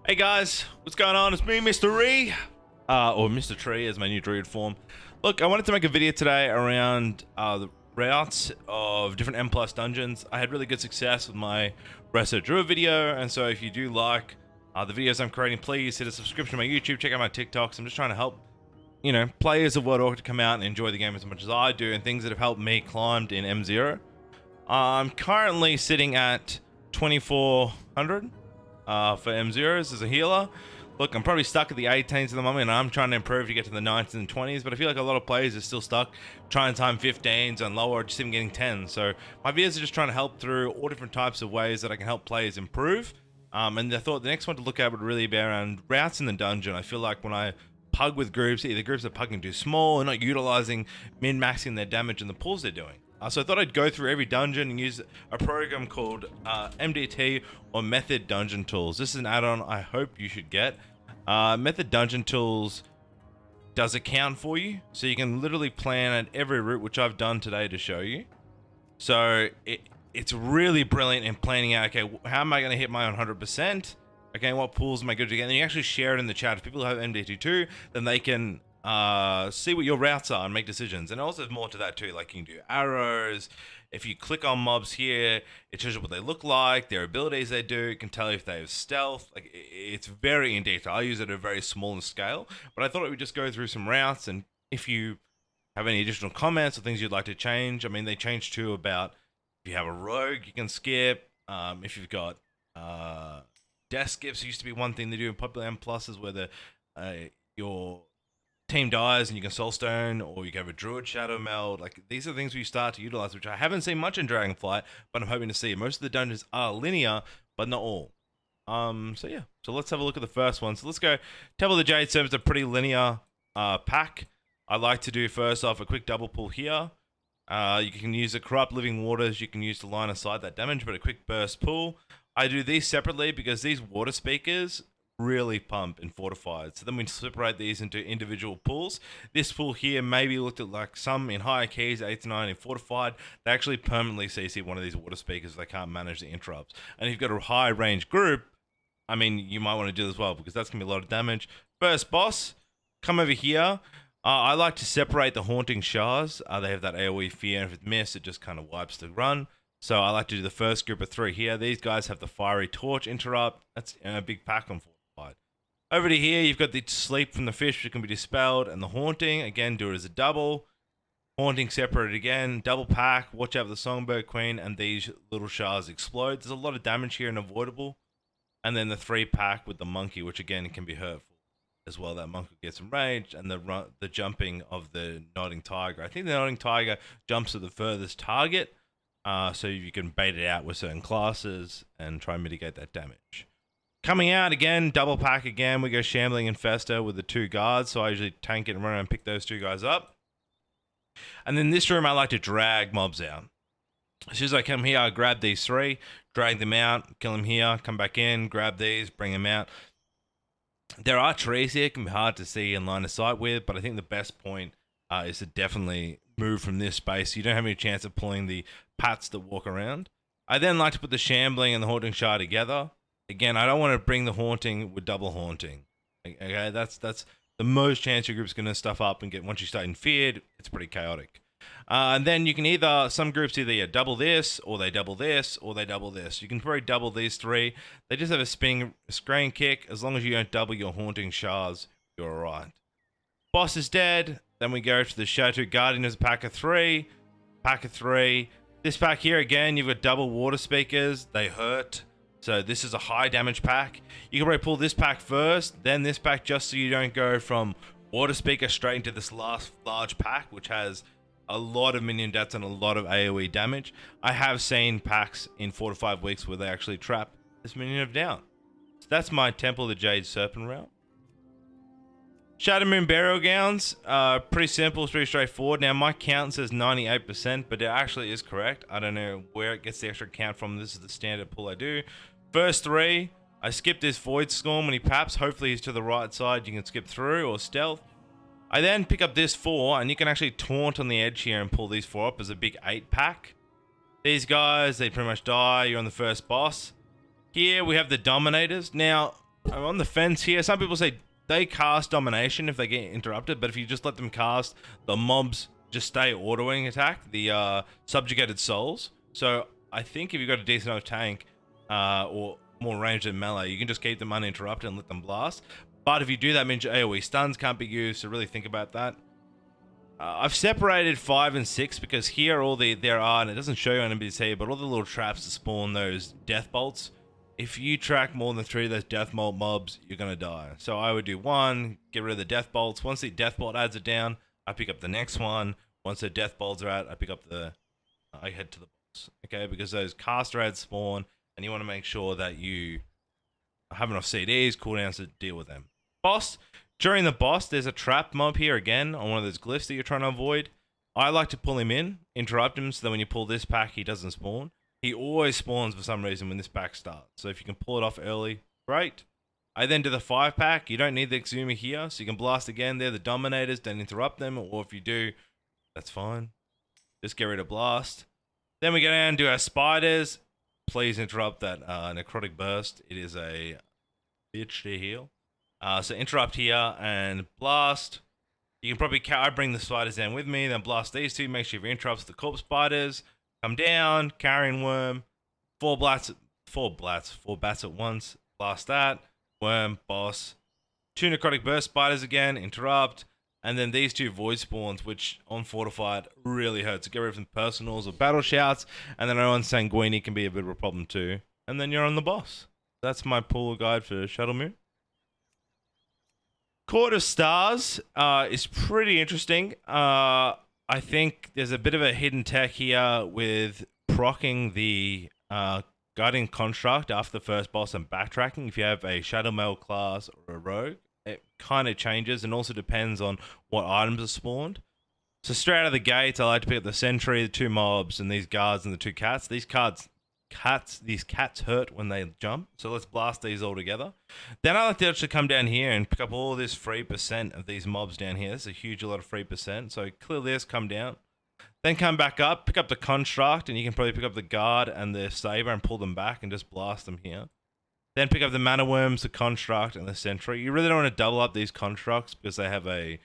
Hey guys, what's going on? It's me, Mrreeeee, or Mr. Tree as my new druid form. Look, I wanted to make a video today around the routes of different M+ dungeons. I had really good success with my Resto Druid video, and so if you do like the videos I'm creating, please hit a subscription to my YouTube, check out my TikToks. I'm just trying to help, players of World of Warcraft come out and enjoy the game as much as I do, and things that have helped me climb in M0. I'm currently sitting at 2400. For M0s as a healer. Look, I'm probably stuck at the 18s at the moment, and I'm trying to improve to get to the 19s and 20s, but I feel like a lot of players are still stuck trying to time 15s and lower, or just even getting 10s. So my videos are just trying to help through all different types of ways that I can help players improve. And I thought the next one to look at would really be around routes in the dungeon. I feel like when I pug with groups, either groups are pugging too small or not utilizing min-maxing their damage and the pulls they're doing. So I thought I'd go through every dungeon and use a program called MDT or Method Dungeon Tools. This is an add-on I hope you should get. Method Dungeon Tools does account for you, so you can literally plan at every route, which I've done today to show you. So it's really brilliant in planning out, okay, how am I going to hit my 100%? Okay, what pools am I good to get? And then you actually share it in the chat. If people have MDT too, then they can see what your routes are and make decisions. And also there's more to that too, like you can do arrows. If you click on mobs here, it shows you what they look like, their abilities they do. It can tell you if they have stealth. Like, it's very in detail. I use it at a very small scale, but I thought we would just go through some routes, and if you have any additional comments or things you'd like to change. I mean, they changed too about if you have a rogue you can skip. If you've got death skips, used to be one thing they do in popular M pluses where the your team dies and you can soulstone, or you can have a druid shadow meld. Like, these are things we start to utilize, which I haven't seen much in Dragonflight, but I'm hoping to see. Most of the dungeons are linear, but not all. So yeah, so let's have a look at the first one. So let's go. Temple of the Jade serves a pretty linear pack. I like to do first off a quick double pull here. You can use the corrupt living waters. You can use the line of sight that damage, but a quick burst pull. I do these separately because these water speakers really pump and fortified. So then we separate these into individual pools. This pool here maybe looked at like some in higher keys, 8 to 9 in fortified. They actually permanently CC one of these water speakers if they can't manage the interrupts. And if you've got a high range group, I mean, you might want to do this as well, because that's going to be a lot of damage. First boss, come over here. I like to separate the Haunting Shards. They have that AoE fear, and if it's missed, it just kind of wipes the run. So I like to do the first group of 3 here. These guys have the Fiery Torch interrupt. That's a big pack on fortified. Over to here, you've got the Sleep from the Fish, which can be dispelled, and the Haunting. Again, do it as a double. Haunting separated again. Double pack. Watch out for the Songbird Queen, and these little shards explode. There's a lot of damage here and avoidable. And then the 3 pack with the Monkey, which again can be hurtful as well. That Monkey gets enraged, and the jumping of the Nodding Tiger. I think the Nodding Tiger jumps to the furthest target, so you can bait it out with certain classes and try and mitigate that damage. Coming out again, double pack again. We go Shambling Infestor with the 2 guards, so I usually tank it and run around and pick those 2 guys up. And then this room, I like to drag mobs out. As soon as I come here, I grab these 3, drag them out, kill them here, come back in, grab these, bring them out. There are trees here, it can be hard to see in line of sight with, but I think the best point is to definitely move from this space. You don't have any chance of pulling the pats that walk around. I then like to put the Shambling and the Haunting Shard together. Again, I don't want to bring the Haunting with double Haunting. Okay, that's the most chance your group's going to stuff up and get, once you start in feared, it's pretty chaotic. And then you can either, some groups either double this, or they double this, or they double this. You can probably double these 3. They just have a spinning screen kick. As long as you don't double your Haunting Shards, you're alright. Boss is dead. Then we go to the Chateau Guardian as a pack of 3. Pack of 3. This pack here, again, you've got double water speakers. They hurt. So this is a high damage pack. You can probably pull this pack first, then this pack, just so you don't go from water speaker straight into this last large pack, which has a lot of minion deaths and a lot of AoE damage. I have seen packs in 4 to 5 weeks where they actually trap this minion of down. So that's my Temple of the Jade Serpent route. Shadowmoon Burial Gowns, pretty simple, pretty straightforward. Now my count says 98%, but it actually is correct. I don't know where it gets the extra count from. This is the standard pull I do. First 3, I skip this Void Storm when he paps. Hopefully he's to the right side. You can skip through, or stealth. I then pick up this 4, and you can actually taunt on the edge here and pull these 4 up as a big 8 pack. These guys, they pretty much die. You're on the first boss. Here we have the Dominators. Now, I'm on the fence here. Some people say they cast domination if they get interrupted, but if you just let them cast, the mobs just stay autoing attack the subjugated souls. So I think if you've got a decent enough tank or more range than melee, you can just keep them uninterrupted and let them blast. But if you do that, it means your AoE stuns can't be used, so really think about that. I've separated 5 and 6 because here there are, and it doesn't show you on NPC, but all the little traps that spawn those death bolts. If you track more than 3 of those death bolt mobs, you're gonna die. So I would do 1, get rid of the death bolts. Once the death bolt adds it down, I pick up the next one. Once the death bolts are out, I pick up I head to the boss. Okay, because those caster ads spawn, and you want to make sure that you have enough CDs, cooldowns to deal with them. Boss. During the boss, there's a trap mob here again on one of those glyphs that you're trying to avoid. I like to pull him in, interrupt him, so that when you pull this pack, he doesn't spawn. He always spawns for some reason when this pack starts. So if you can pull it off early, great. I then do the 5-pack. You don't need the Exuma here, so you can blast again. They're the Dominators, don't interrupt them, or if you do, that's fine. Just get rid of blast. Then we go down and do our spiders. Please interrupt that necrotic burst. It is a bitch to heal. So interrupt here and blast. You can probably I bring the spiders down with me, then blast these two. Make sure you interrupt the corpse spiders. Come down, carrion worm, 4 bats at once. Blast that. Worm, boss. 2 necrotic burst spiders again. Interrupt. And then these 2 void spawns, which on fortified really hurts. So get rid of some personals or battle shouts. And then on sanguini can be a bit of a problem too. And then you're on the boss. That's my pull guide for Shadowmoon. Court of Stars is pretty interesting. I think there's a bit of a hidden tech here with proccing the Guardian Construct after the first boss and backtracking. If you have a Shadow Mail class or a Rogue, it kind of changes and also depends on what items are spawned. So straight out of the gates, I like to pick up the Sentry, the 2 mobs, and these guards and the 2 cats. These cats hurt when they jump, so let's blast these all together. Then I like to actually come down here and pick up all this free percent of these mobs down here. There's a huge lot of free percent, so clear this, come down. Then come back up, pick up the Construct, and you can probably pick up the Guard and the Saber and pull them back and just blast them here. Then pick up the Mana Worms, the Construct, and the Sentry. You really don't want to double up these Constructs because they have a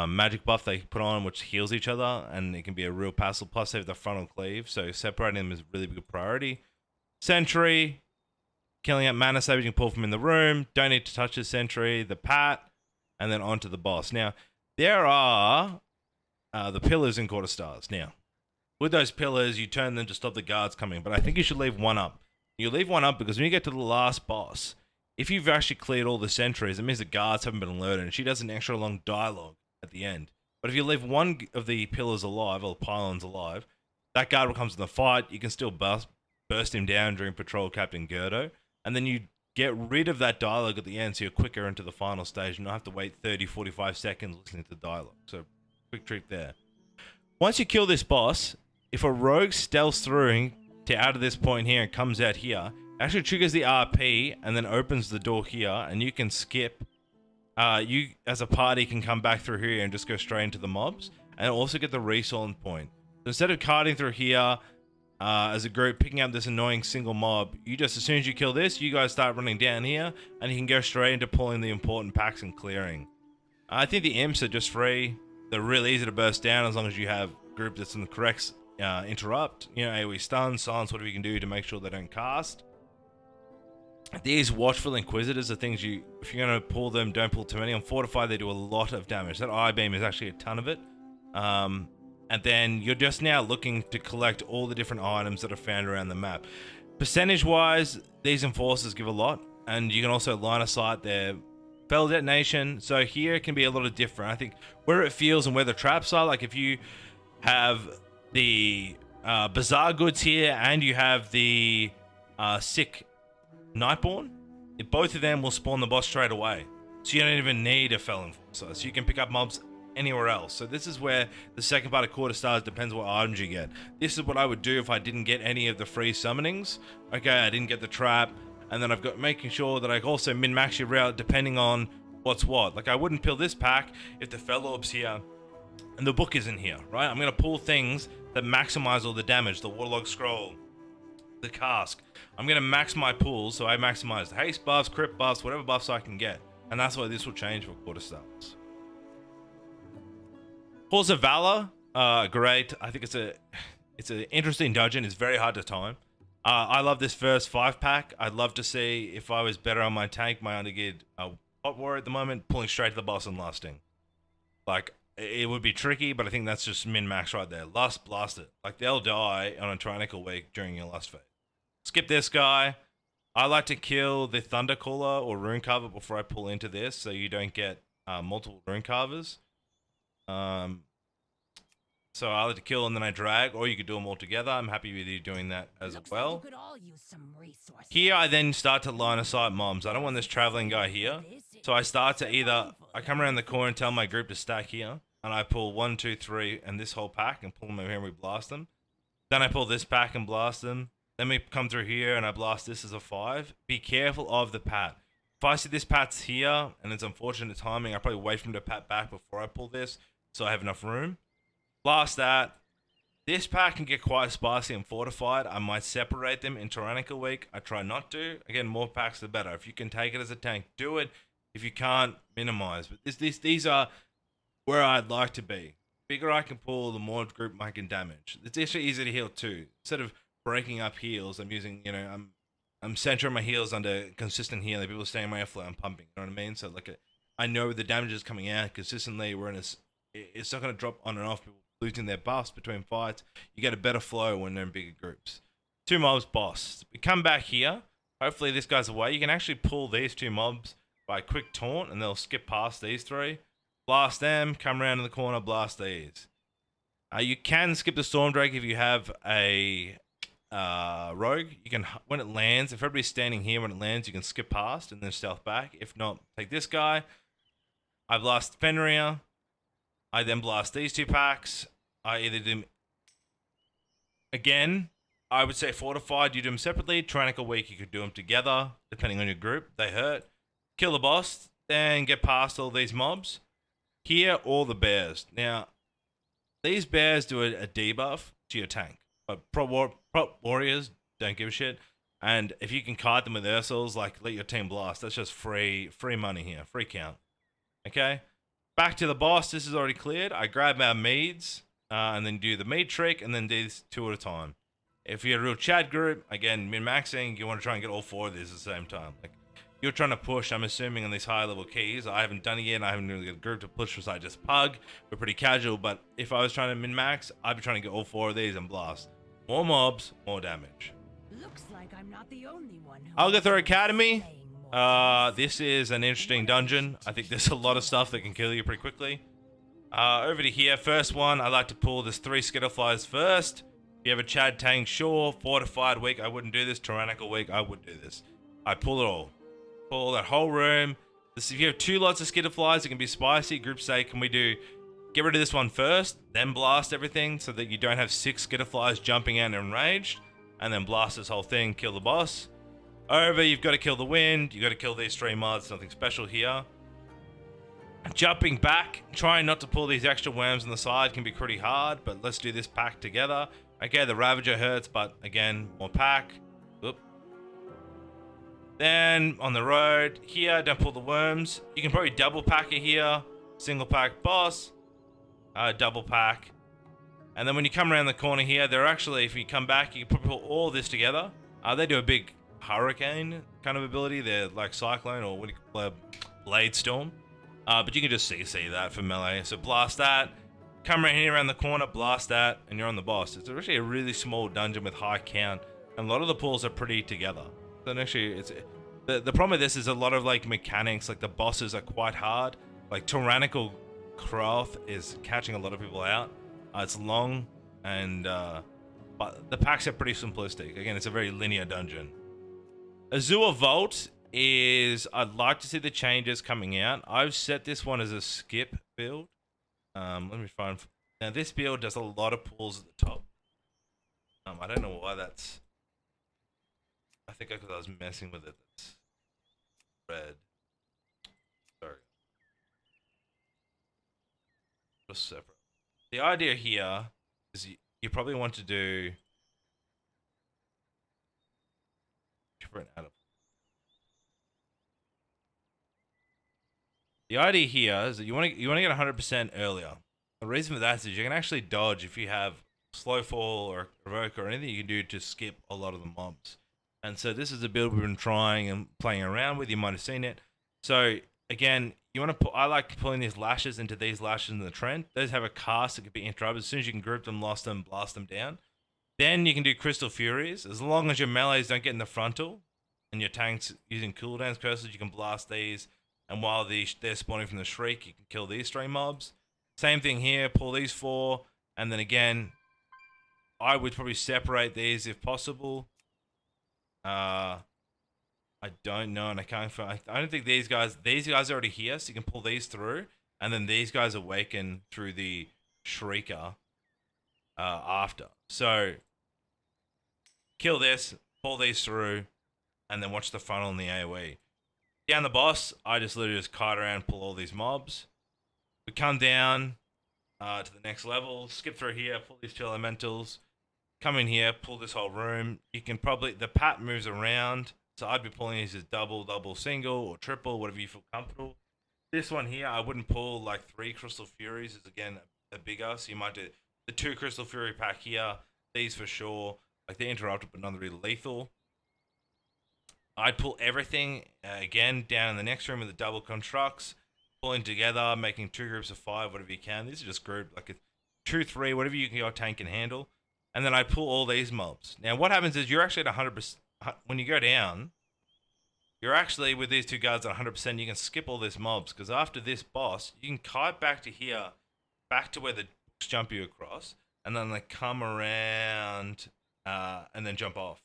magic buff they put on which heals each other, and it can be a real passive. Plus they have the frontal cleave, so separating them is a really big priority. Sentry, killing up mana sabers you can pull from in the room. Don't need to touch the Sentry, the Pat, and then onto the boss. Now there are the pillars in Court of Stars. Now with those pillars you turn them to stop the guards coming, but I think you should leave one up. You leave one up because when you get to the last boss, if you've actually cleared all the sentries, it means the guards haven't been alerted, and she does an extra long dialogue at the end. But if you leave one of the pillars alive, or the pylons alive, that guard will come to the fight. You can still burst him down during Patrol Captain Gerdo, and then you get rid of that dialogue at the end so you're quicker into the final stage and not have to wait 30-45 seconds listening to the dialogue. So, quick trick there. Once you kill this boss, if a rogue stealths through to out of this point here and comes out here, it actually triggers the RP and then opens the door here, and you can skip. You as a party can come back through here and just go straight into the mobs, and also get the respawn point. So instead of carting through here as a group, picking up this annoying single mob, you just, as soon as you kill this, you guys start running down here, and you can go straight into pulling the important packs and clearing. I think the imps are just free. They're really easy to burst down as long as you have a group that's in the correct interrupt. You know, AoE stun, silence, whatever you can do to make sure they don't cast. These Watchful Inquisitors are things if you're going to pull them, don't pull too many. On Fortify, they do a lot of damage. That I-beam is actually a ton of it. And then you're just now looking to collect all the different items that are found around the map. Percentage-wise, these Enforcers give a lot. And you can also line of sight their Spell Detonation. So here it can be a lot of different. I think where it feels and where the traps are, like if you have the Bazaar Goods here and you have the Sick Nightborn, both of them will spawn the boss straight away, so you don't even need a Fel Enforcer, so you can pick up mobs anywhere else. So this is where the second part of Court of Stars depends what items you get. This is what I would do if I didn't get any of the free summonings. Okay, I didn't get the trap, and then I've got making sure that I also min-max your route depending on what's what. Like I wouldn't pill this pack if the Fel Orb's here and the book isn't here, right? I'm going to pull things that maximize all the damage, the Waterlog Scroll, the cask. I'm going to max my pools, so I maximize the haste buffs, crit buffs, whatever buffs I can get. And that's why this will change for quarterstaffs. Pools of Valor, great. I think it's an interesting dungeon. It's very hard to time. I love this first 5-pack. I'd love to see if I was better on my tank, my undergeared hot warrior at the moment, pulling straight to the boss and lasting. Like, it would be tricky, but I think that's just min-max right there. Lust, blast it. Like, they'll die on a tyrannical week during your lust phase. Skip this guy. I like to kill the Thunder Caller or Rune Carver before I pull into this, so you don't get multiple Rune Carvers. So I like to kill and then I drag, or you could do them all together. I'm happy with you doing that as well. Like you could all use some resources. Here I then start to line of sight mobs. I don't want this traveling guy here. So I start to either, I come around the corner and tell my group to stack here, and I pull 1, 2, 3, and this whole pack and pull them over here and we blast them. Then I pull this pack and blast them. Then we come through here and I blast this as a 5. Be careful of the pat. If I see this pat's here and it's unfortunate timing, I probably wait for him to pat back before I pull this so I have enough room. Blast that. This pack can get quite spicy and fortified. I might separate them in Tyrannical Week. I try not to. Again, more packs the better. If you can take it as a tank, do it. If you can't, minimize. But these are where I'd like to be. The bigger I can pull, the more group I can damage. It's actually easy to heal too. Instead of breaking up heals, I'm using, I'm centering my heals under consistent healing. People staying in my airflow, I'm pumping. You know what I mean? So like, I know the damage is coming out consistently. It's not going to drop on and off. People losing their buffs between fights. You get a better flow when they're in bigger groups. 2 mobs, boss. We come back here. Hopefully this guy's away. You can actually pull these 2 mobs by a quick taunt, and they'll skip past these 3. Blast them. Come around in the corner. Blast these. You can skip the Storm Drake if you have a rogue. You can, when it lands, if everybody's standing here when it lands, you can skip past and then stealth back. If not, take this guy. I blast Fenrir. I then blast these 2 packs. I either do... Again, I would say fortified, you do them separately. Tyrannical Week, you could do them together, depending on your group. They hurt. Kill the boss, then get past all these mobs. Here, all the bears. Now, these bears do a debuff to your tank. But prop warriors don't give a shit. And if you can kite them with Ursals, like, let your team blast. That's just free money here. Free count. Okay? Back to the boss. This is already cleared. I grab our meads and then do the mead trick and then do this 2 at a time. If you're a real chat group, again, min-maxing, you want to try and get all 4 of these at the same time. Like, you're trying to push, I'm assuming, on these higher level keys. I haven't done it yet. I haven't really got a group to push besides just pug. We're pretty casual, but if I was trying to min-max, I'd be trying to get all 4 of these and blast. More mobs, more damage. Looks like I'm not the only one who Algeth'ar Academy. This is an interesting dungeon. I think there's a lot of stuff that can kill you pretty quickly. Over to here, first one, I like to pull this 3 Skitterflies first. If you have a Chad tank, sure. Fortified week, I wouldn't do this. Tyrannical week, I would do this. I pull it all. Pull that whole room. If you have 2 lots of Skitterflies, it can be spicy. Groups say, can we get rid of this one first, then blast everything so that you don't have 6 Skitterflies jumping out and enraged, and then blast this whole thing, kill the boss. Over, you've got to kill the wind. You've got to kill these 3 mods. Nothing special here. Jumping back, trying not to pull these extra worms on the side can be pretty hard, but let's do this pack together. Okay, the Ravager hurts, but again, more pack. Oop. Then, on the road, here, don't pull the worms. You can probably double pack it here. Single pack boss. Double pack. And then when you come around the corner here, they're actually, if you come back, you can probably pull all this together. They do a big hurricane kind of ability. They're like Cyclone, or what do you call it? Blade Storm. But you can just see that for melee. So blast that. Come around here around the corner, blast that, and you're on the boss. It's actually a really small dungeon with high count, and a lot of the pulls are pretty together. So actually, it's the problem with this is a lot of like mechanics. Like the bosses are quite hard. Like Tyrannical Craft is catching a lot of people out. It's long, and but the packs are pretty simplistic. Again, it's a very linear dungeon. Azure Vault is, I'd like to see the changes coming out. I've set this one as a skip build. Let me find. Now this build does a lot of pulls at the top. I don't know why that's. I think because I was messing with it. That's red. Sorry. Just separate. The idea here is you probably want to do for an Addon. The idea here is that you want to get 100% earlier. The reason for that is you can actually dodge if you have slow fall or provoke or anything you can do to skip a lot of the mobs. And so this is a build we've been trying and playing around with. You might have seen it. So again, you want to put. I like pulling these lashes into these lashes in the trend. Those have a cast that could be interrupted as soon as you can group them, lost them, blast them down. Then you can do Crystal Furies. As long as your melees don't get in the frontal and your tanks using cooldowns curses, you can blast these. And while they're spawning from the Shriek, you can kill these 3 mobs. Same thing here, pull these 4. And then again, I would probably separate these if possible. I don't know, and I can't find. I don't think these guys are already here, so you can pull these through. And then these guys awaken through the Shrieker after. So, kill this, pull these through, and then watch the funnel in the AoE. Down the boss, I just literally just kite around, pull all these mobs. We come down to the next level, skip through here, pull these 2 elementals, come in here, pull this whole room. You can probably, the pat moves around, so I'd be pulling these as double, single, or triple, whatever you feel comfortable. This one here, I wouldn't pull like 3 Crystal Furies, is again a bigger, so you might do the 2 Crystal Fury pack here, these for sure, like they're interrupted but not really lethal. I'd pull everything, again, down in the next room with the double constructs, pulling together, making 2 groups of 5, whatever you can. These are just grouped, like 2, 3, whatever your tank can handle. And then I pull all these mobs. Now, what happens is you're actually at 100%, when you go down, you're actually, with these 2 guards at 100%, you can skip all these mobs, because after this boss, you can kite back to here, back to where the books jump you across, and then they come around, and then jump off,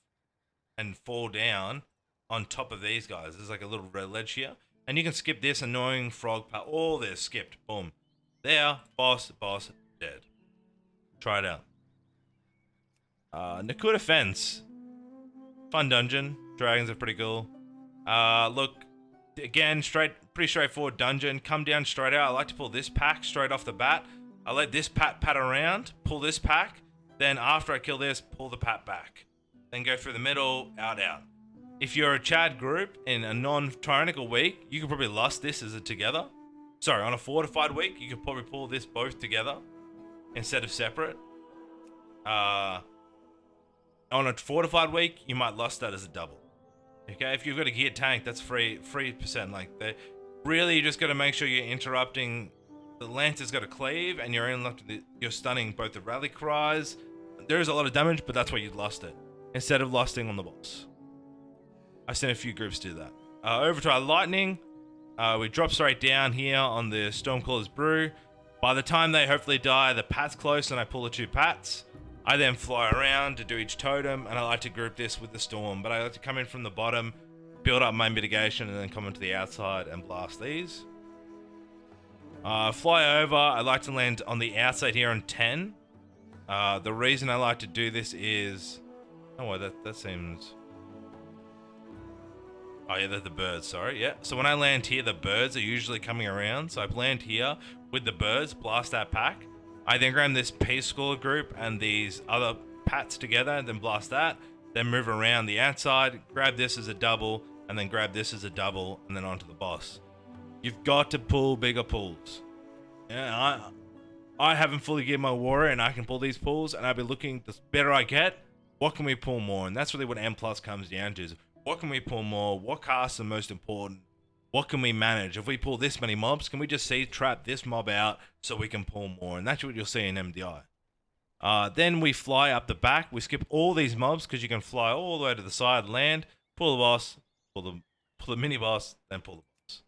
and fall down on top of these guys. There's like a little red ledge here. And you can skip this annoying frog part. All this skipped. Boom. There. Boss. Dead. Try it out. Nokhud Offensive. Fun dungeon. Dragons are pretty cool. Look. Again, pretty straightforward dungeon. Come down straight out. I like to pull this pack straight off the bat. I let this pat around. Pull this pack. Then after I kill this, pull the pat back. Then go through the middle. Out. If you're a Chad group in a non-tyrannical week, you could probably lust this as a together. Sorry, on a fortified week, you could probably pull this both together instead of separate. On a fortified week, you might lust that as a double. Okay, if you've got a geared tank, that's 3%. Like, really, you just got to make sure you're interrupting. The Lancer's got to cleave, and you're stunning both the rally cries. There is a lot of damage, but that's why you'd lust it instead of lusting on the boss. I've seen a few groups do that. Over to our lightning. We drop straight down here on the Stormcaller's Brew. By the time they hopefully die, the pat's close and I pull the 2 pats. I then fly around to do each totem, and I like to group this with the storm. But I like to come in from the bottom, build up my mitigation, and then come into the outside and blast these. Fly over. I like to land on the outside here on 10. The reason I like to do this is... Oh, well, that seems... Oh yeah, they're the birds, sorry, yeah. So when I land here, the birds are usually coming around. So I land here with the birds, blast that pack. I then grab this Peace Scholar group and these other pats together, and then blast that. Then move around the outside, grab this as a double, and then grab this as a double, and then onto the boss. You've got to pull bigger pulls. Yeah, I haven't fully geared my warrior, and I can pull these pulls, and I'll be looking, the better I get, what can we pull more? And that's really what M Plus comes down to, is what can we pull more? What casts are most important? What can we manage? If we pull this many mobs, can we just trap this mob out so we can pull more? And that's what you'll see in MDI. Then we fly up the back. We skip all these mobs because you can fly all the way to the side, land, pull the boss, pull the mini boss, then pull the boss.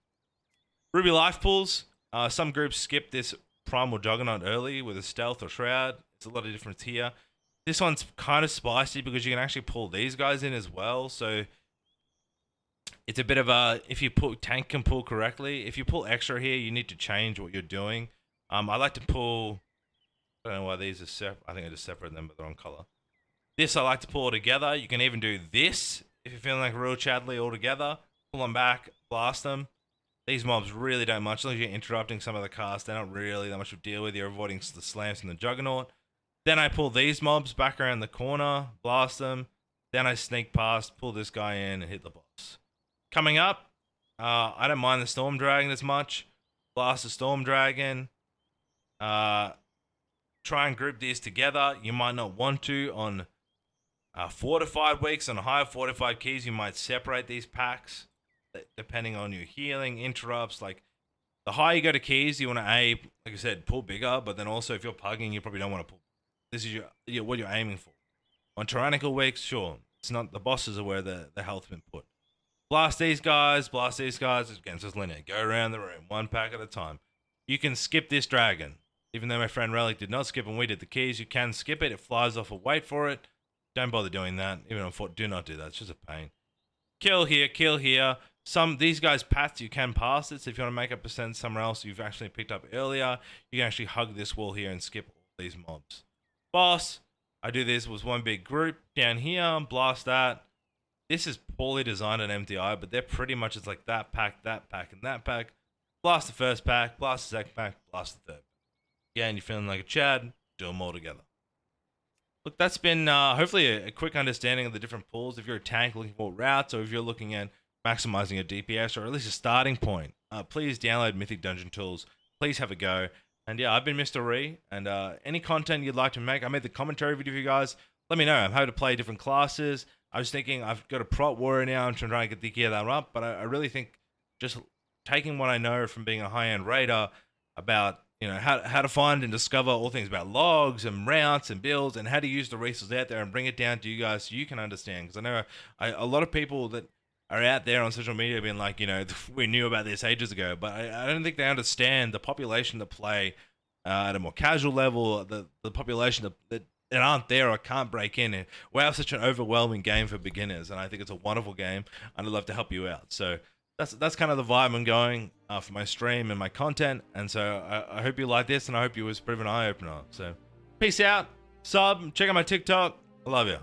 Ruby life pulls. Some groups skip this Primal Juggernaut early with a stealth or shroud. There's a lot of difference here. This one's kind of spicy because you can actually pull these guys in as well. So it's a bit of a, if you tank can pull correctly. If you pull extra here, you need to change what you're doing. I like to pull, I don't know why these are separate. I think I just separated them, but they're on color. This I like to pull all together. You can even do this if you're feeling like real Chadley all together. Pull them back, blast them. These mobs really don't much. As long as you're interrupting some of the cast, they're not really that much of a deal with. You're avoiding the slams from the Juggernaut. Then I pull these mobs back around the corner, blast them. Then I sneak past, pull this guy in, and hit the boss. Coming up, I don't mind the Storm Dragon as much. Blast the Storm Dragon. Try and group these together. You might not want to on fortified weeks. On higher fortified keys, you might separate these packs depending on your healing, interrupts. Like, the higher you go to keys, you want to like I said, pull bigger. But then also, if you're pugging, you probably don't want to pull. This is what you're aiming for. On tyrannical weeks, sure, it's not, the bosses are where the health's been put. Blast these guys. Again, it's just linear. Go around the room, one pack at a time. You can skip this dragon. Even though my friend Relic did not skip and we did the keys, you can skip it. It flies off, or wait for it. Don't bother doing that. Even on foot, do not do that. It's just a pain. Kill here, kill here. These guys' paths, you can pass it. So if you want to make up percent somewhere else you've actually picked up earlier, you can actually hug this wall here and skip all these mobs. Boss, I do this was one big group down here. Blast that. This is poorly designed in MTI, but they're pretty much, it's like that pack, and that pack. Blast the first pack, blast the second pack, blast the third. Again, you're feeling like a Chad, do them all together. Look, that's been hopefully a quick understanding of the different pools. If you're a tank looking for routes, or if you're looking at maximizing your DPS, or at least a starting point, please download Mythic Dungeon Tools. Please have a go. And yeah, I've been Mrreeeee, and any content you'd like to make, I made the commentary video for you guys. Let me know. I'm happy to play different classes. I was thinking I've got a prot warrior now. I'm trying to gear that up, but I really think just taking what I know from being a high-end raider about, you know, how to find and discover all things about logs and routes and builds and how to use the resources out there and bring it down to you guys so you can understand. Because I know a lot of people that are out there on social media being like, you know, we knew about this ages ago, but I don't think they understand the population that play at a more casual level, the population that aren't there or can't break in. We have such an overwhelming game for beginners, and I think it's a wonderful game, and I'd love to help you out. So that's kind of the vibe I'm going for my stream and my content, and so I hope you like this, and I hope you was proven eye opener. So peace out, sub, check out my TikTok. I love you.